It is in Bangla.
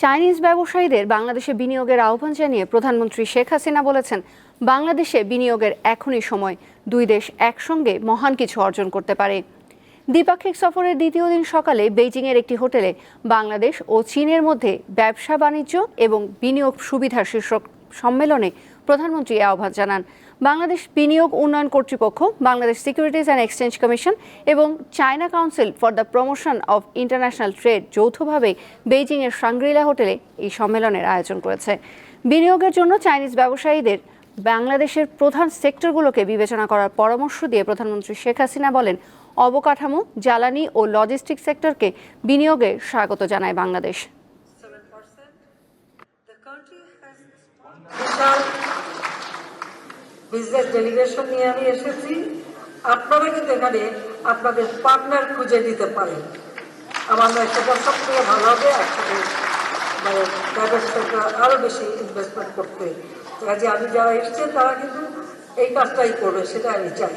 চাইনিজ ব্যবসায়ীদের বাংলাদেশে বিনিয়োগের আহ্বান জানিয়ে প্রধানমন্ত্রী শেখ হাসিনা বলেছেন, বাংলাদেশে বিনিয়োগের এখনই সময়, দুই দেশ একসঙ্গে মহান কিছু অর্জন করতে পারে। দ্বিপাক্ষিক সফরের দ্বিতীয় দিন সকালে বেইজিংয়ের একটি হোটেলে বাংলাদেশ ও চীনের মধ্যে ব্যবসা বাণিজ্য এবং বিনিয়োগ সুবিধা শীর্ষক সম্মেলনে প্রধানমন্ত্রী এ আহ্বান জানান। বাংলাদেশ বিনিয়োগ উন্নয়ন কর্তৃপক্ষ, Bangladesh securities and exchange commission এবং China council for the promotion of international trade যৌথভাবে বেইজিংয়ের শাংগ্রিলা হোটেলে এই সম্মেলনের আয়োজন করেছে। বিনিয়োগের জন্য চাইনিজ ব্যবসায়ীদের বাংলাদেশের প্রধান সেক্টরগুলোকে বিবেচনা করার পরামর্শ দিয়ে প্রধানমন্ত্রী শেখ হাসিনা বলেন, অবকাঠামো, জ্বালানি ও লজিস্টিক সেক্টরকে বিনিয়োগে স্বাগত জানায় বাংলাদেশ। বিজনেস ডেলিগেশন নিয়ে আমি এসেছি। আপনারা কিন্তু এখানে আপনাদের পার্টনার খুঁজে দিতে পারেন। আমার সেটা সবথেকে ভালো হবে একসাথে মানে ব্যবসাটা আরো বেশি ইনভেস্টমেন্ট করতে। কাজে আমি যারা এসছে তারা কিন্তু এই কাজটাই করবে, সেটা আমি চাই।